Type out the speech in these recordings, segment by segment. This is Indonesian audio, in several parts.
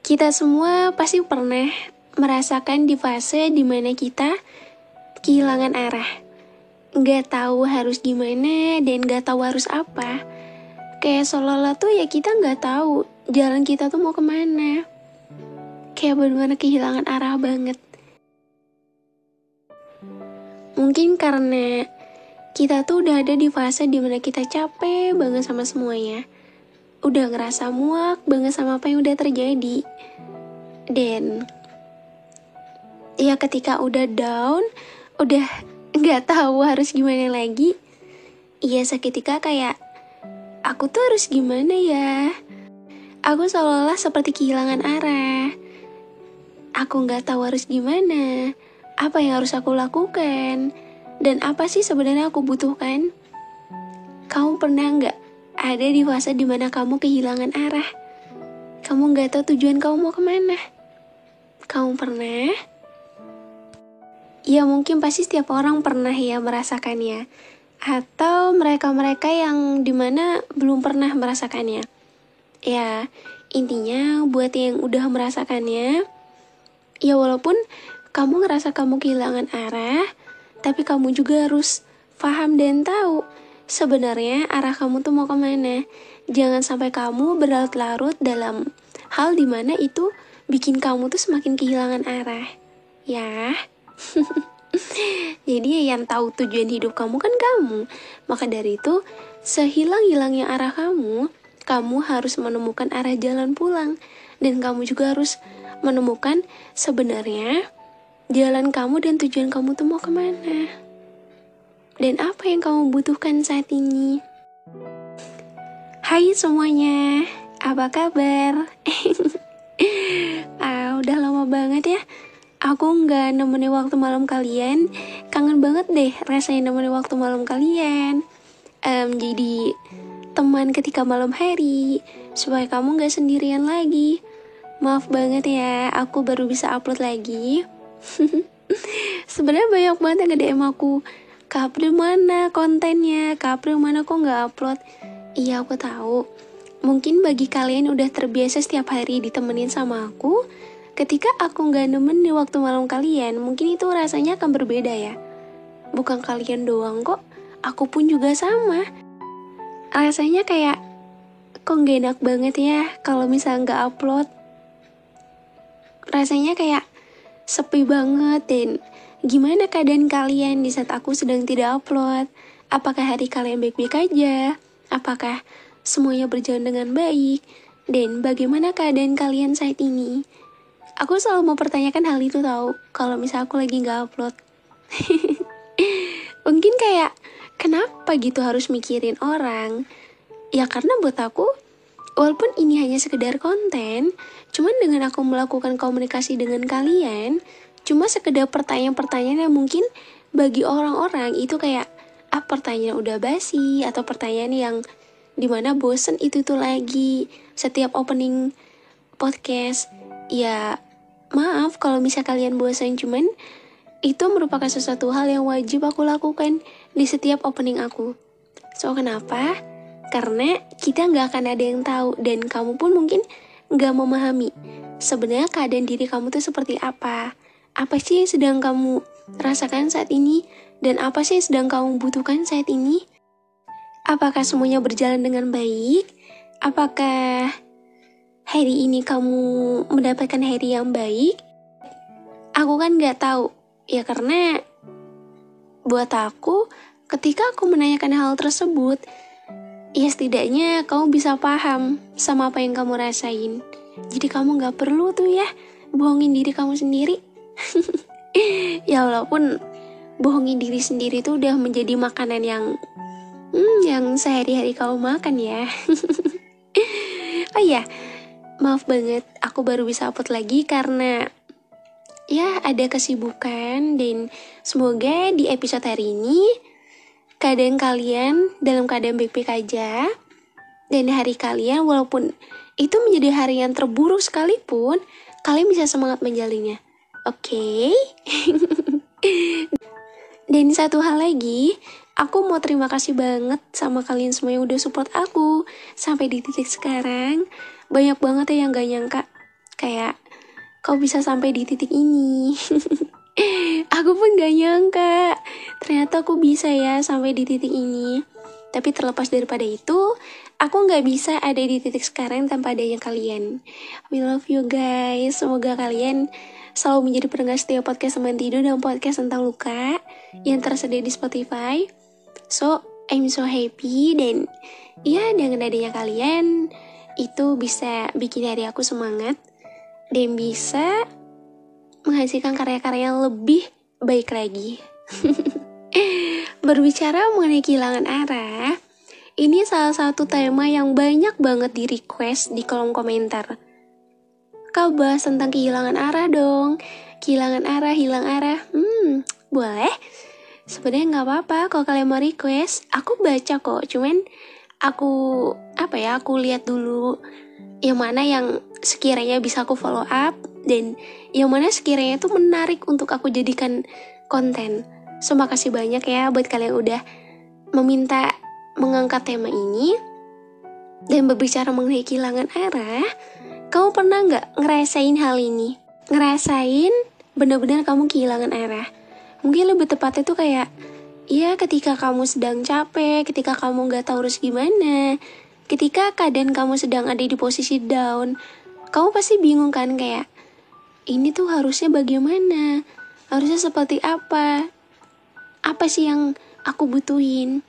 Kita semua pasti pernah merasakan di fase dimana kita kehilangan arah. Nggak tahu harus gimana dan nggak tahu harus apa. Kayak seolah-olah tuh ya kita nggak tahu jalan kita tuh mau kemana. Kayak benar-benar kehilangan arah banget. Mungkin karena kita tuh udah ada di fase dimana kita capek banget sama semuanya. Udah ngerasa muak banget sama apa yang udah terjadi. Dan ya ketika udah down, udah nggak tahu harus gimana lagi, ya seketika kayak aku tuh harus gimana ya. Aku seolah-olah seperti kehilangan arah. Aku nggak tahu harus gimana, apa yang harus aku lakukan, dan apa sih sebenarnya aku butuhkan. Kamu pernah nggak ada di fase dimana kamu kehilangan arah? Kamu nggak tahu tujuan kamu mau kemana? Kamu pernah? Ya mungkin pasti setiap orang pernah ya merasakannya. Atau mereka-mereka yang dimana belum pernah merasakannya. Ya intinya buat yang udah merasakannya, ya walaupun kamu ngerasa kamu kehilangan arah, tapi kamu juga harus paham dan tahu sebenarnya arah kamu tuh mau kemana. Jangan sampai kamu berlarut-larut dalam hal dimana itu bikin kamu tuh semakin kehilangan arah. Ya. Jadi yang tahu tujuan hidup kamu kan kamu. Maka dari itu, sehilang-hilangnya arah kamu, kamu harus menemukan arah jalan pulang. Dan kamu juga harus menemukan sebenarnya jalan kamu dan tujuan kamu tuh mau kemana. Dan apa yang kamu butuhkan saat ini. Hai semuanya, apa kabar? Udah lama banget ya aku nggak nemenin waktu malam kalian. Kangen banget deh rasanya nemenin waktu malam kalian. Jadi teman ketika malam hari, supaya kamu nggak sendirian lagi. Maaf banget ya, aku baru bisa upload lagi. Sebenarnya banyak banget yang nge-DM aku, Kak April mana kontennya, Kak April mana kok nggak upload. Iya aku tahu, mungkin bagi kalian udah terbiasa setiap hari ditemenin sama aku. Ketika aku nggak nemenin waktu malam kalian, mungkin itu rasanya akan berbeda ya. Bukan kalian doang kok, aku pun juga sama. Rasanya kayak, kok nggak enak banget ya kalau misalnya nggak upload. Rasanya kayak sepi banget. Dan gimana keadaan kalian di saat aku sedang tidak upload? Apakah hari kalian baik-baik aja? Apakah semuanya berjalan dengan baik? Dan bagaimana keadaan kalian saat ini? Aku selalu mempertanyakan hal itu tahu kalau misal aku lagi nggak upload. Mungkin kayak kenapa gitu harus mikirin orang? Ya karena buat aku, walaupun ini hanya sekedar konten, cuman dengan aku melakukan komunikasi dengan kalian, cuma sekedar pertanyaan-pertanyaan yang mungkin bagi orang-orang itu kayak pertanyaan udah basi atau pertanyaan yang dimana bosen itu tuh lagi setiap opening podcast. Ya maaf kalau misal kalian bosan, cuman itu merupakan sesuatu hal yang wajib aku lakukan di setiap opening aku. So kenapa? Karena kita gak akan ada yang tahu, dan kamu pun mungkin gak memahami sebenarnya keadaan diri kamu tuh seperti apa. Apa sih yang sedang kamu rasakan saat ini, dan apa sih yang sedang kamu butuhkan saat ini. Apakah semuanya berjalan dengan baik? Apakah hari ini kamu mendapatkan hari yang baik? Aku kan gak tahu. Ya karena buat aku, ketika aku menanyakan hal tersebut, ya setidaknya kamu bisa paham sama apa yang kamu rasain. Jadi kamu gak perlu tuh ya bohongin diri kamu sendiri. Ya walaupun bohongin diri sendiri tuh udah menjadi makanan yang sehari-hari kamu makan ya. Oh iya, maaf banget aku baru bisa upload lagi karena ya ada kesibukan. Dan semoga di episode hari ini keadaan kalian dalam keadaan baik-baik aja. Dan hari kalian walaupun itu menjadi hari yang terburuk sekalipun, kalian bisa semangat menjalinnya. Oke? Dan satu hal lagi, aku mau terima kasih banget sama kalian semua yang udah support aku sampai di titik sekarang. Banyak banget ya yang gak nyangka Kayak, kau bisa sampai di titik ini. Aku pun gak nyangka, ternyata aku bisa ya sampai di titik ini. Tapi terlepas daripada itu, aku gak bisa ada di titik sekarang tanpa adanya kalian. We love you guys. Semoga kalian selalu menjadi pendengar setia podcast Teman Tidur dan podcast tentang luka yang tersedia di Spotify. So, I'm so happy dan ya dengan adanya kalian itu bisa bikin hari aku semangat dan bisa menghasilkan karya-karya yang lebih baik lagi. Berbicara mengenai kehilangan arah, ini salah satu tema yang banyak banget di request di kolom komentar. Kau bahas tentang kehilangan arah dong. Kehilangan arah, hilang arah. Boleh. Sebenarnya nggak apa-apa kalau kalian mau request. Aku baca kok. Cuman aku lihat dulu yang mana yang sekiranya bisa aku follow up dan yang mana sekiranya itu menarik untuk aku jadikan konten. So, makasih banyak ya buat kalian udah meminta mengangkat tema ini. Dan berbicara mengenai kehilangan arah, kamu pernah nggak ngerasain hal ini? Ngerasain benar-benar kamu kehilangan arah. Mungkin lebih tepatnya tuh kayak, ya ketika kamu sedang capek, ketika kamu nggak tahu harus gimana, ketika keadaan kamu sedang ada di posisi down, kamu pasti bingung kan kayak, ini tuh harusnya bagaimana? Harusnya seperti apa? Apa sih yang aku butuhin?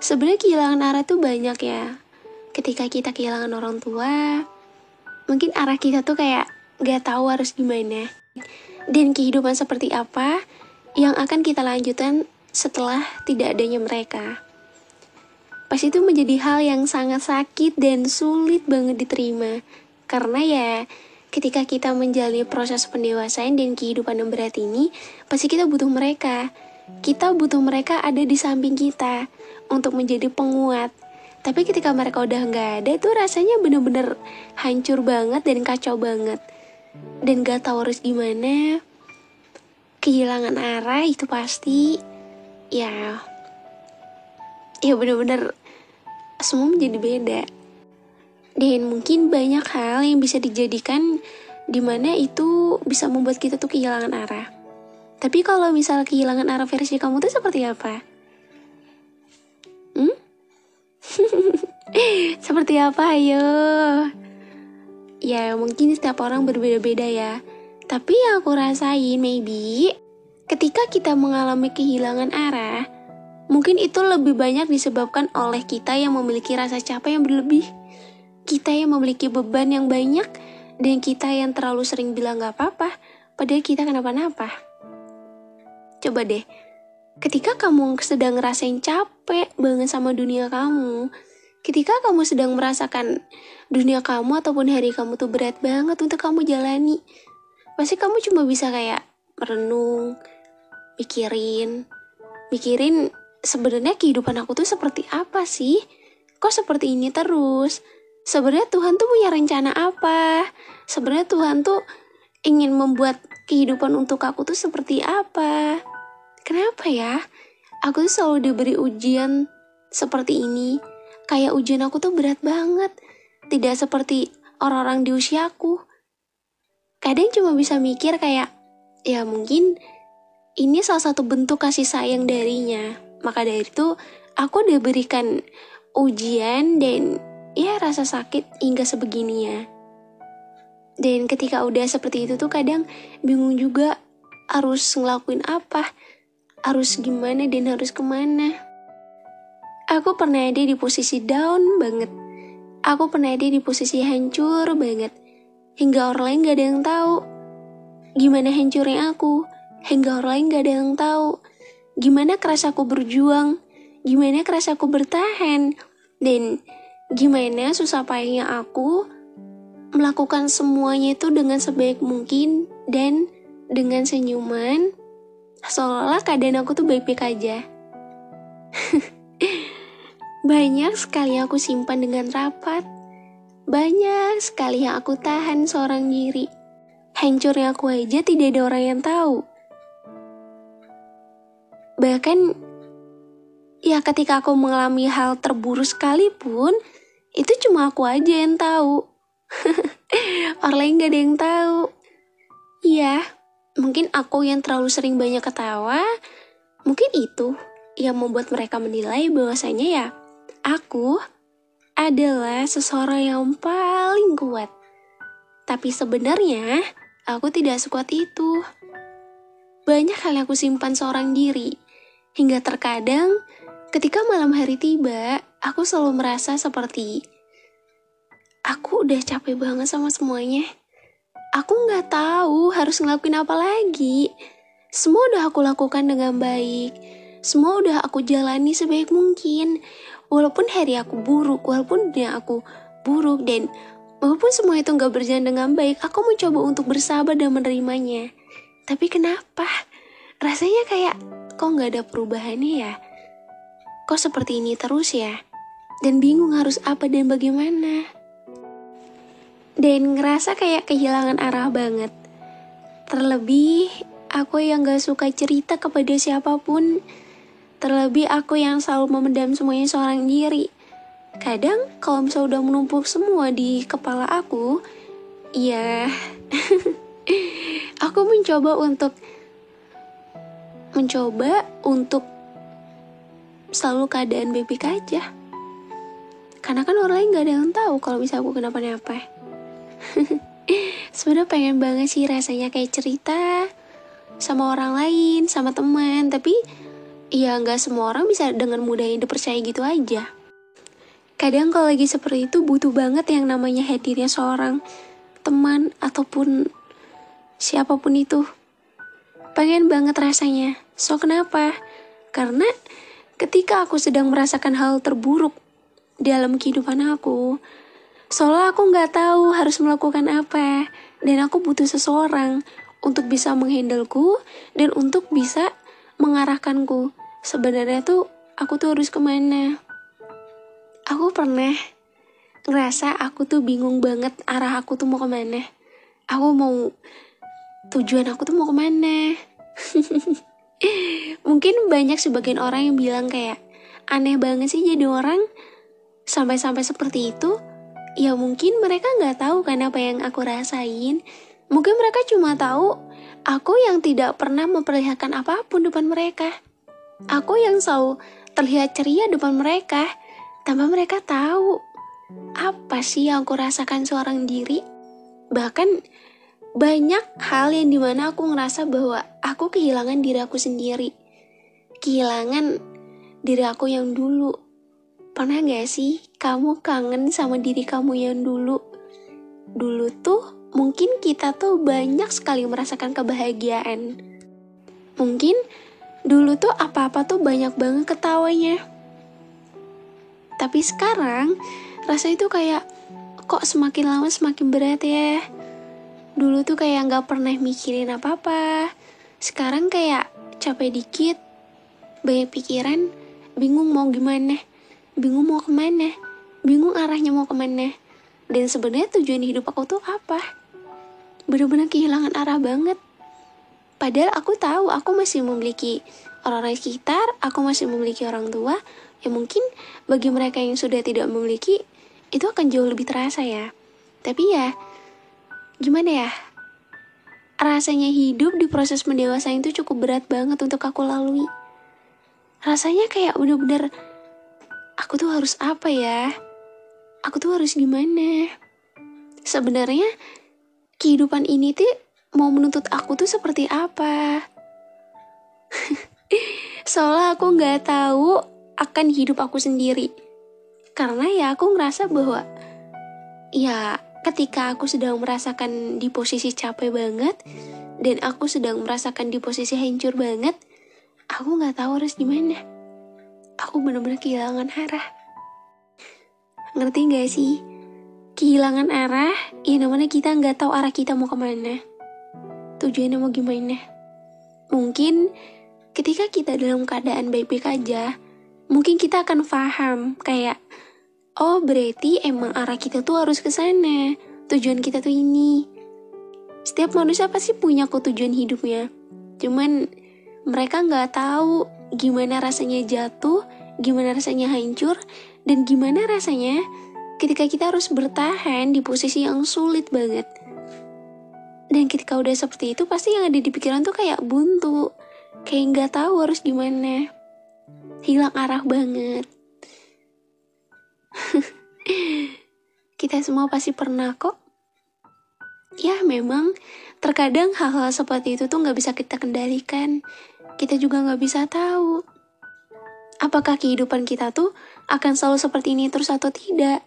Sebenarnya kehilangan arah tuh banyak ya. Ketika kita kehilangan orang tua, mungkin arah kita tuh kayak gak tahu harus gimana. Dan kehidupan seperti apa yang akan kita lanjutkan setelah tidak adanya mereka. Pasti itu menjadi hal yang sangat sakit dan sulit banget diterima. Karena ya ketika kita menjalani proses pendewasaan dan kehidupan yang berat ini, pasti kita butuh mereka. Kita butuh mereka ada di samping kita untuk menjadi penguat. Tapi ketika mereka udah gak ada, itu rasanya bener-bener hancur banget dan kacau banget. Dan gak tahu harus gimana. Kehilangan arah itu pasti ya bener-bener semua menjadi beda. Dan mungkin banyak hal yang bisa dijadikan dimana itu bisa membuat kita tuh kehilangan arah. Tapi kalau misal kehilangan arah versi kamu tuh seperti apa? Seperti apa ayo? Ya mungkin setiap orang berbeda-beda ya. Tapi yang aku rasain maybe ketika kita mengalami kehilangan arah, mungkin itu lebih banyak disebabkan oleh kita yang memiliki rasa capek yang berlebih. Kita yang memiliki beban yang banyak dan kita yang terlalu sering bilang gak apa-apa padahal kita kenapa-napa. Coba deh, ketika kamu sedang ngerasain capek banget sama dunia kamu, ketika kamu sedang merasakan dunia kamu ataupun hari kamu tuh berat banget untuk kamu jalani, pasti kamu cuma bisa kayak merenung, mikirin sebenarnya kehidupan aku tuh seperti apa sih? Kok seperti ini terus? Sebenarnya Tuhan tuh punya rencana apa? Sebenarnya Tuhan tuh ingin membuat kehidupan untuk aku tuh seperti apa? Kenapa ya? Aku tuh selalu diberi ujian seperti ini. Kayak ujian aku tuh berat banget. Tidak seperti orang-orang di usiaku. Kadang cuma bisa mikir kayak, ya mungkin ini salah satu bentuk kasih sayang darinya. Maka dari itu, aku diberikan ujian dan ya rasa sakit hingga sebegininya. Dan ketika udah seperti itu tuh kadang bingung juga harus ngelakuin apa, harus gimana dan harus kemana. Aku pernah ada di posisi down banget. Aku pernah ada di posisi hancur banget. Hingga orang lain gak ada yang tahu gimana hancurnya aku. Hingga orang lain gak ada yang tahu gimana keras aku berjuang, gimana keras aku bertahan, dan gimana susah payahnya aku melakukan semuanya itu dengan sebaik mungkin dan dengan senyuman, seolah-olah keadaan aku tuh baik-baik aja. Banyak sekali aku simpan dengan rapat, banyak sekali yang aku tahan seorang diri. Hancurnya aku aja tidak ada orang yang tahu. Bahkan ya ketika aku mengalami hal terburuk sekalipun, itu cuma aku aja yang tahu. Orang lain gak ada yang tahu. Iya, mungkin aku yang terlalu sering banyak ketawa, mungkin itu yang membuat mereka menilai bahwasanya ya, aku adalah seseorang yang paling kuat. Tapi sebenarnya, aku tidak sekuat itu. Banyak hal yang aku simpan seorang diri. Hingga terkadang, ketika malam hari tiba, aku selalu merasa seperti aku udah capek banget sama semuanya. Aku gak tahu harus ngelakuin apa lagi. Semua udah aku lakukan dengan baik. Semua udah aku jalani sebaik mungkin. Walaupun hari aku buruk, walaupun dunia aku buruk, dan walaupun semua itu gak berjalan dengan baik, aku mencoba untuk bersabar dan menerimanya. Tapi kenapa? Rasanya kayak kok gak ada perubahannya ya? Kok seperti ini terus ya? Dan bingung harus apa dan bagaimana. Dan ngerasa kayak kehilangan arah banget. Terlebih aku yang gak suka cerita kepada siapapun. Terlebih aku yang selalu memendam semuanya seorang diri. Kadang kalau misalnya udah menumpuk semua di kepala aku, ya aku mencoba untuk selalu keadaan baik-baik aja. Karena kan orang lain gak ada yang tahu kalau misalnya aku kenapa-napa. Sebenarnya pengen banget sih rasanya kayak cerita sama orang lain, sama teman, tapi ya nggak semua orang bisa dengan mudahnya dipercaya gitu aja. Kadang kalau lagi seperti itu butuh banget yang namanya hadirnya seorang teman ataupun siapapun itu. Pengen banget rasanya. So kenapa? Karena ketika aku sedang merasakan hal terburuk dalam kehidupan aku, soalnya aku nggak tahu harus melakukan apa, dan aku butuh seseorang untuk bisa menghandleku dan untuk bisa mengarahkanku. Sebenarnya tuh aku tuh harus kemana? Aku pernah ngerasa aku tuh bingung banget arah aku tuh mau kemana. Tujuan aku tuh mau kemana? Mungkin banyak sebagian orang yang bilang kayak aneh banget sih jadi orang sampai-sampai seperti itu. Ya mungkin mereka gak tahu kan apa yang aku rasain. Mungkin mereka cuma tahu aku yang tidak pernah memperlihatkan apapun depan mereka. Aku yang selalu terlihat ceria depan mereka, tanpa mereka tahu apa sih yang aku rasakan seorang diri. Bahkan banyak hal yang dimana aku ngerasa bahwa aku kehilangan diri aku sendiri. Kehilangan diri aku yang dulu. Pernah gak sih kamu kangen sama diri kamu yang dulu? Dulu tuh mungkin kita tuh banyak sekali merasakan kebahagiaan. Mungkin dulu tuh apa-apa tuh banyak banget ketawanya. Tapi sekarang rasa itu kayak kok semakin lama semakin berat ya. Dulu tuh kayak gak pernah mikirin apa-apa. Sekarang kayak capek dikit, banyak pikiran, bingung mau gimana, bingung mau kemana, bingung arahnya mau kemana. Dan sebenarnya tujuan hidup aku tuh apa? Bener-bener kehilangan arah banget. Padahal aku tahu aku masih memiliki orang-orang sekitar, aku masih memiliki orang tua. Ya mungkin bagi mereka yang sudah tidak memiliki, itu akan jauh lebih terasa ya. Tapi ya, gimana ya? Rasanya hidup di proses mendewasa itu cukup berat banget untuk aku lalui. Rasanya kayak bener-bener, aku tuh harus apa ya? Aku tuh harus gimana? Sebenarnya kehidupan ini tuh mau menuntut aku tuh seperti apa? Soalnya aku gak tahu akan hidup aku sendiri. Karena ya aku ngerasa bahwa ya ketika aku sedang merasakan di posisi capek banget dan aku sedang merasakan di posisi hancur banget, aku gak tahu harus gimana. Aku benar-benar kehilangan arah. Ngerti gak sih? Kehilangan arah, ya namanya kita gak tahu arah kita mau kemana. Tujuannya mau gimana. Mungkin ketika kita dalam keadaan baik-baik aja, mungkin kita akan paham kayak, oh berarti emang arah kita tuh harus ke sana. Tujuan kita tuh ini. Setiap manusia pasti punya kok tujuan hidupnya. Cuman mereka gak tahu gimana rasanya jatuh, gimana rasanya hancur, dan gimana rasanya ketika kita harus bertahan di posisi yang sulit banget. Dan ketika udah seperti itu, pasti yang ada di pikiran tuh kayak buntu, kayak nggak tahu harus gimana, hilang arah banget. Kita semua pasti pernah kok. Ya memang terkadang hal-hal seperti itu tuh nggak bisa kita kendalikan. Kita juga nggak bisa tahu apakah kehidupan kita tuh akan selalu seperti ini terus atau tidak.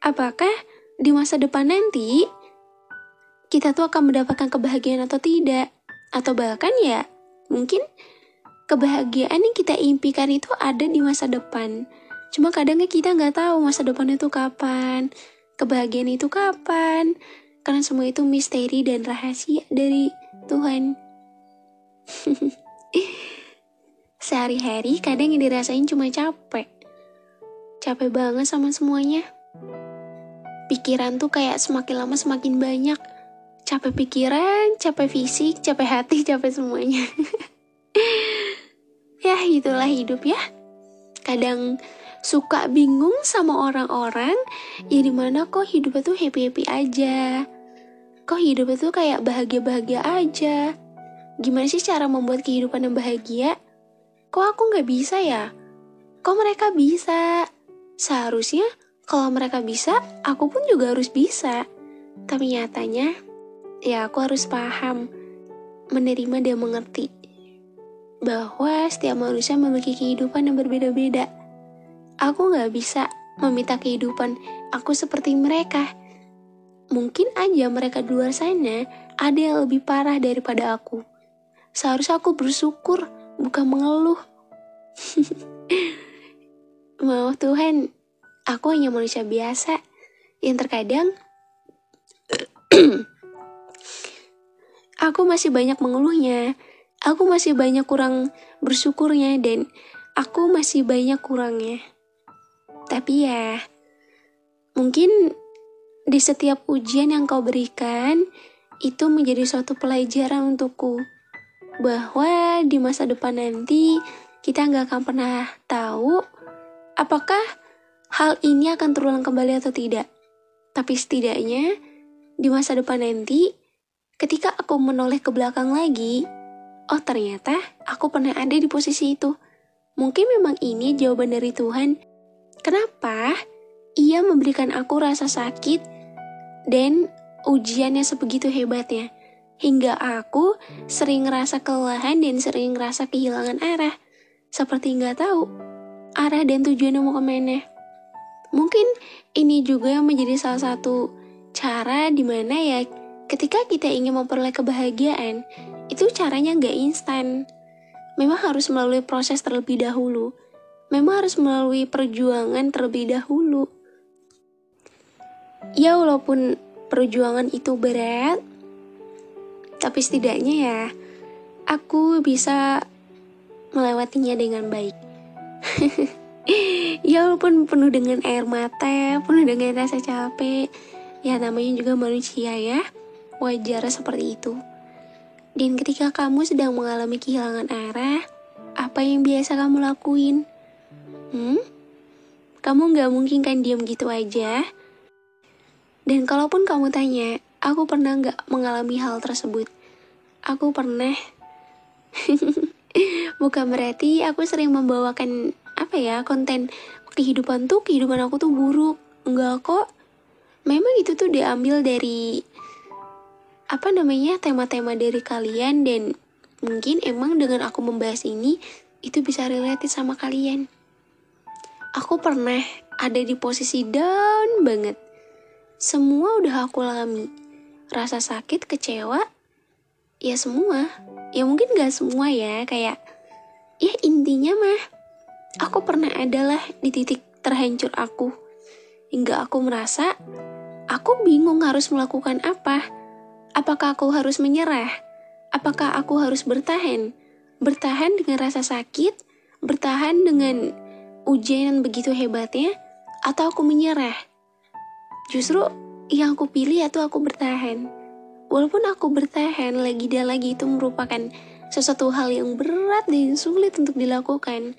Apakah di masa depan nanti kita tuh akan mendapatkan kebahagiaan atau tidak. Atau bahkan ya mungkin kebahagiaan yang kita impikan itu ada di masa depan. Cuma kadangnya kita nggak tahu masa depan itu kapan, kebahagiaan itu kapan. Karena semua itu misteri dan rahasia dari Tuhan. Sehari-hari kadang yang dirasain cuma capek. Capek banget sama semuanya. Pikiran tuh kayak semakin lama semakin banyak. Capek pikiran, capek fisik, capek hati, capek semuanya. Ya itulah hidup ya. Kadang suka bingung sama orang-orang ya dimana kok hidupnya tuh happy-happy aja. Kok hidupnya tuh kayak bahagia-bahagia aja. Gimana sih cara membuat kehidupan yang bahagia? Kok aku gak bisa ya? Kok mereka bisa? Seharusnya kalau mereka bisa, aku pun juga harus bisa. Tapi nyatanya, ya aku harus paham, menerima dan mengerti bahwa setiap manusia memiliki kehidupan yang berbeda-beda. Aku gak bisa meminta kehidupan aku seperti mereka. Mungkin aja mereka di luar sana ada yang lebih parah daripada aku. Seharusnya aku bersyukur, bukan mengeluh. Maaf Tuhan, aku hanya manusia biasa yang terkadang aku masih banyak mengeluhnya. Aku masih banyak kurang bersyukurnya dan aku masih banyak kurangnya. Tapi ya, mungkin di setiap ujian yang kau berikan, itu menjadi suatu pelajaran untukku. Bahwa di masa depan nanti, kita nggak akan pernah tahu apakah hal ini akan terulang kembali atau tidak. Tapi setidaknya, di masa depan nanti, ketika aku menoleh ke belakang lagi, oh ternyata aku pernah ada di posisi itu. Mungkin memang ini jawaban dari Tuhan. Kenapa Ia memberikan aku rasa sakit dan ujiannya sebegitu hebatnya. Hingga aku sering ngerasa kelelahan dan sering ngerasa kehilangan arah. Seperti nggak tahu arah dan tujuannya mau kemana. Mungkin ini juga menjadi salah satu cara dimana ya ketika kita ingin memperoleh kebahagiaan, itu caranya nggak instan. Memang harus melalui proses terlebih dahulu. Memang harus melalui perjuangan terlebih dahulu. Ya walaupun perjuangan itu berat, tapi setidaknya ya aku bisa melewatinya dengan baik. Ya walaupun penuh dengan air mata, penuh dengan rasa capek, ya namanya juga manusia ya, wajar seperti itu. Dan ketika kamu sedang mengalami kehilangan arah, apa yang biasa kamu lakuin? Kamu gak mungkin kan diam gitu aja. Dan kalaupun kamu tanya, aku pernah gak mengalami hal tersebut? Aku pernah. Bukan berarti aku sering membawakan konten kehidupan aku tuh buruk. Enggak kok. Memang itu tuh diambil dari tema-tema dari kalian. Dan mungkin emang dengan aku membahas ini, itu bisa relate sama kalian. Aku pernah ada di posisi down banget. Semua udah aku alami. Rasa sakit, kecewa, ya semua. Ya mungkin gak semua ya, kayak ya intinya mah aku pernah adalah di titik terhancur aku. Hingga aku merasa aku bingung harus melakukan apa. Apakah aku harus menyerah? Apakah aku harus bertahan? Bertahan dengan rasa sakit? Bertahan dengan ujian yang begitu hebatnya? Atau aku menyerah? Justru yang aku pilih itu aku bertahan. Walaupun aku bertahan lagi dan lagi itu merupakan sesuatu hal yang berat dan sulit untuk dilakukan.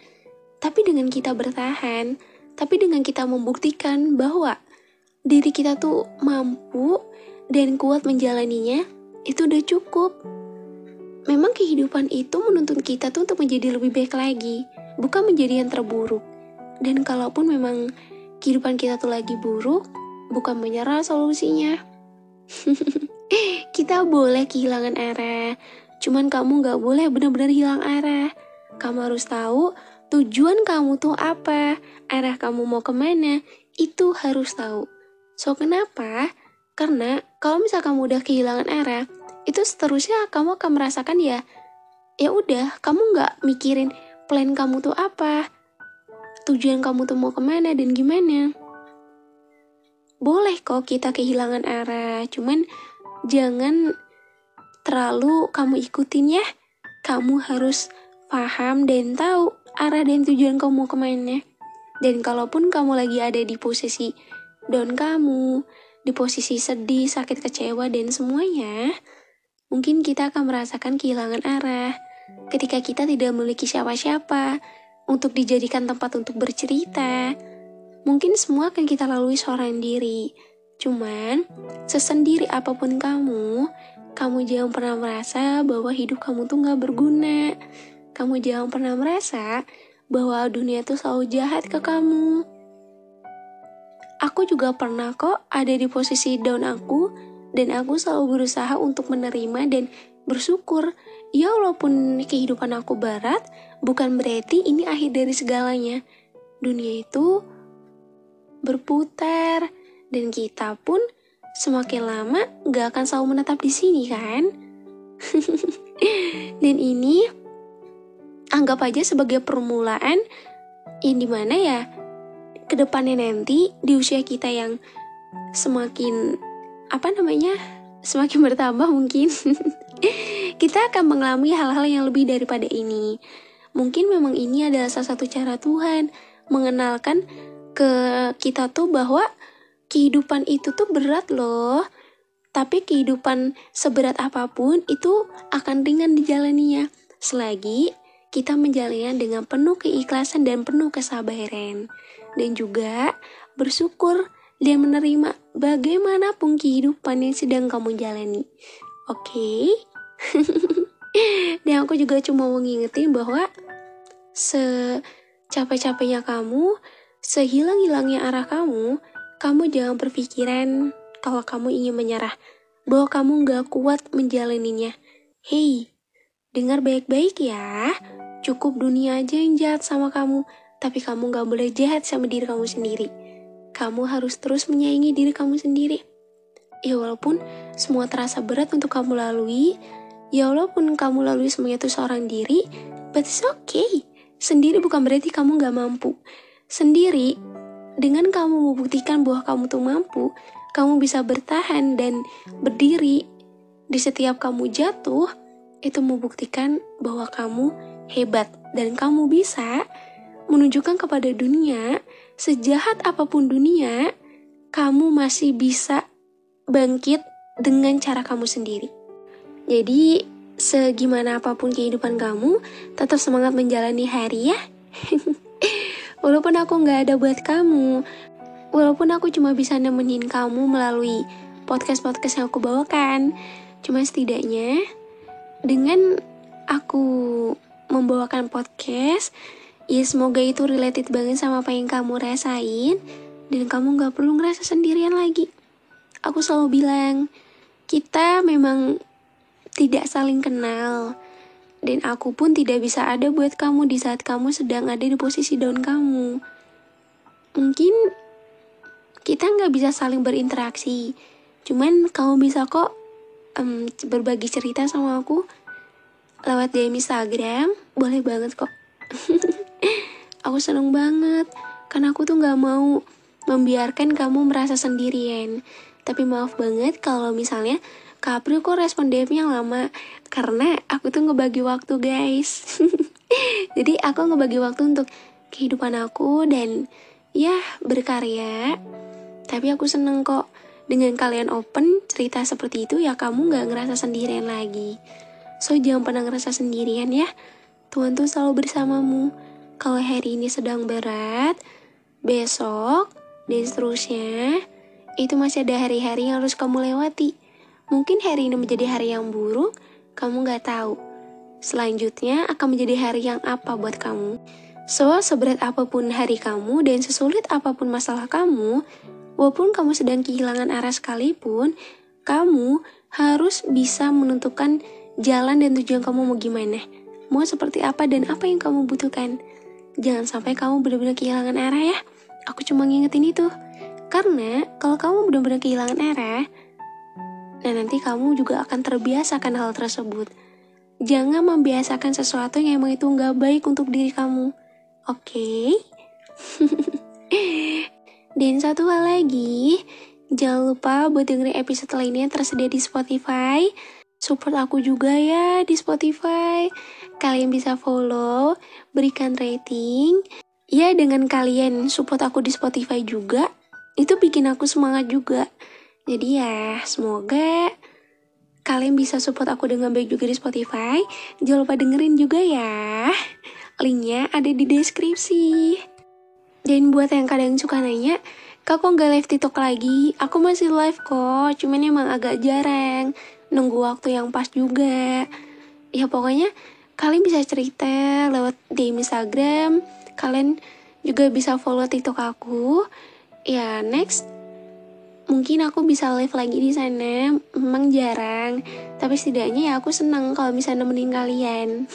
Tapi dengan kita bertahan, tapi dengan kita membuktikan bahwa diri kita tuh mampu dan kuat menjalaninya, itu udah cukup. Memang kehidupan itu menuntut kita tuh untuk menjadi lebih baik lagi, bukan menjadi yang terburuk. Dan kalaupun memang kehidupan kita tuh lagi buruk, bukan menyerah solusinya. Kita boleh kehilangan arah, cuman kamu gak boleh benar-benar hilang arah. Kamu harus tahu tujuan kamu tuh apa, arah kamu mau kemana, itu harus tahu. So kenapa? Karena kalau misal kamu udah kehilangan arah, itu seterusnya kamu akan merasakan ya udah, kamu gak mikirin plan kamu tuh apa, tujuan kamu tuh mau kemana dan gimana. Boleh kok kita kehilangan arah, cuman jangan terlalu kamu ikutin ya. Kamu harus paham dan tahu arah dan tujuan kamu mau kemana. Dan kalaupun kamu lagi ada di posisi down kamu, di posisi sedih, sakit, kecewa, dan semuanya, mungkin kita akan merasakan kehilangan arah. Ketika kita tidak memiliki siapa-siapa untuk dijadikan tempat untuk bercerita, mungkin semua akan kita lalui seorang diri. Cuman, sesendiri apapun kamu jangan pernah merasa bahwa hidup kamu tuh gak berguna. Kamu jangan pernah merasa bahwa dunia tuh selalu jahat ke kamu. Aku juga pernah kok ada di posisi down aku, dan aku selalu berusaha untuk menerima dan bersyukur. Ya walaupun kehidupan aku berat, bukan berarti ini akhir dari segalanya. Dunia itu berputar, dan kita pun semakin lama gak akan selalu menetap di sini kan. Dan ini anggap aja sebagai permulaan yang dimana ya kedepannya nanti di usia kita yang semakin semakin bertambah mungkin kita akan mengalami hal-hal yang lebih daripada ini. Mungkin memang ini adalah salah satu cara Tuhan mengenalkan ke kita tuh bahwa kehidupan itu tuh berat loh. Tapi kehidupan seberat apapun itu akan ringan dijalaninya, selagi kita menjalannya dengan penuh keikhlasan dan penuh kesabaran. Dan juga bersyukur dan menerima bagaimanapun kehidupan yang sedang kamu jalani. Oke? Dan aku juga cuma mau ngingetin bahwa secapek-capeknya kamu, sehilang-hilangnya arah kamu jangan berpikiran kalau kamu ingin menyerah, bahwa kamu gak kuat menjalaninya. Hey, dengar baik-baik ya. Cukup dunia aja yang jahat sama kamu, tapi kamu gak boleh jahat sama diri kamu sendiri. Kamu harus terus menyayangi diri kamu sendiri. Ya walaupun semua terasa berat untuk kamu lalui, ya walaupun kamu lalui semuanya itu seorang diri, but it's okay. Sendiri bukan berarti kamu gak mampu. Sendiri, dengan kamu membuktikan bahwa kamu tuh mampu, kamu bisa bertahan dan berdiri di setiap kamu jatuh, itu membuktikan bahwa kamu hebat dan kamu bisa menunjukkan kepada dunia, sejahat apapun dunia, kamu masih bisa bangkit dengan cara kamu sendiri. Jadi, segimana apapun kehidupan kamu, tetap semangat menjalani hari ya. Walaupun aku gak ada buat kamu, walaupun aku cuma bisa nemenin kamu melalui podcast-podcast yang aku bawakan, cuma setidaknya dengan aku membawakan podcast, ya semoga itu related banget sama apa yang kamu rasain, dan kamu gak perlu ngerasa sendirian lagi. Aku selalu bilang, kita memang tidak saling kenal, dan aku pun tidak bisa ada buat kamu di saat kamu sedang ada di posisi down kamu. Mungkin kita gak bisa saling berinteraksi, cuman kamu bisa kok berbagi cerita sama aku lewat DM Instagram, boleh banget kok. Aku seneng banget, karena aku tuh gak mau membiarkan kamu merasa sendirian. Tapi maaf banget kalau misalnya Kak April kok respon DM-nya lama, karena aku tuh ngebagi waktu guys. Jadi aku ngebagi waktu untuk kehidupan aku dan ya berkarya. Tapi aku seneng kok dengan kalian open cerita seperti itu, ya kamu gak ngerasa sendirian lagi. So jangan pernah ngerasa sendirian ya. Tuhan tuh selalu bersamamu. Kalau hari ini sedang berat, besok dan seterusnya itu masih ada hari-hari yang harus kamu lewati. Mungkin hari ini menjadi hari yang buruk, kamu gak tahu. Selanjutnya akan menjadi hari yang apa buat kamu. So, seberat apapun hari kamu dan sesulit apapun masalah kamu, walaupun kamu sedang kehilangan arah sekalipun, kamu harus bisa menentukan jalan dan tujuan kamu mau gimana. Mau seperti apa dan apa yang kamu butuhkan. Jangan sampai kamu benar-benar kehilangan arah ya. Aku cuma ngingetin itu. Karena kalau kamu benar-benar kehilangan arah, nah nanti kamu juga akan terbiasakan hal tersebut. Jangan membiasakan sesuatu yang emang itu nggak baik untuk diri kamu. Oke? Dan satu hal lagi, jangan lupa buat dengerin episode lainnya yang tersedia di Spotify. Support aku juga ya di Spotify. Kalian bisa follow, berikan rating. Ya, dengan kalian support aku di Spotify juga, itu bikin aku semangat juga. Jadi ya, semoga kalian bisa support aku dengan baik juga di Spotify. Jangan lupa dengerin juga ya. Linknya ada di deskripsi. Dan buat yang kadang suka nanya, Kak kok gak live TikTok lagi? Aku masih live kok, cuman emang agak jarang. Nunggu waktu yang pas juga. Ya pokoknya kalian bisa cerita lewat DM Instagram. Kalian juga bisa follow TikTok aku. Ya next, mungkin aku bisa live lagi di sana. Memang jarang, tapi setidaknya ya aku senang kalau bisa nemenin kalian.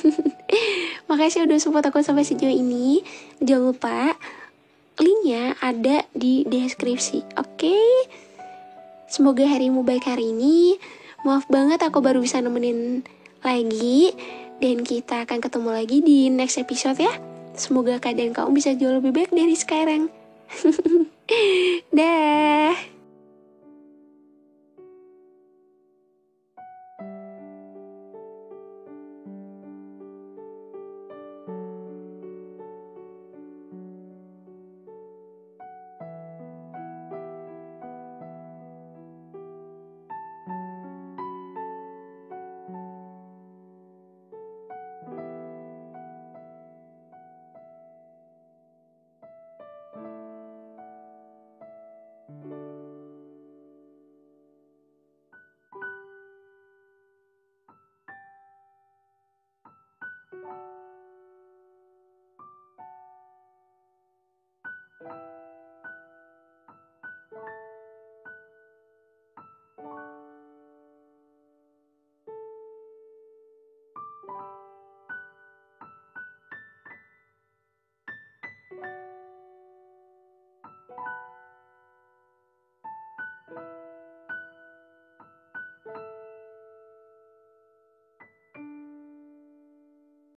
Makasih udah support aku sampai sejauh ini. Jangan lupa linknya ada di deskripsi. Oke? Semoga harimu baik hari ini. Maaf banget aku baru bisa nemenin lagi. Dan kita akan ketemu lagi di next episode ya. Semoga keadaan kamu bisa jauh lebih baik dari sekarang. Dah.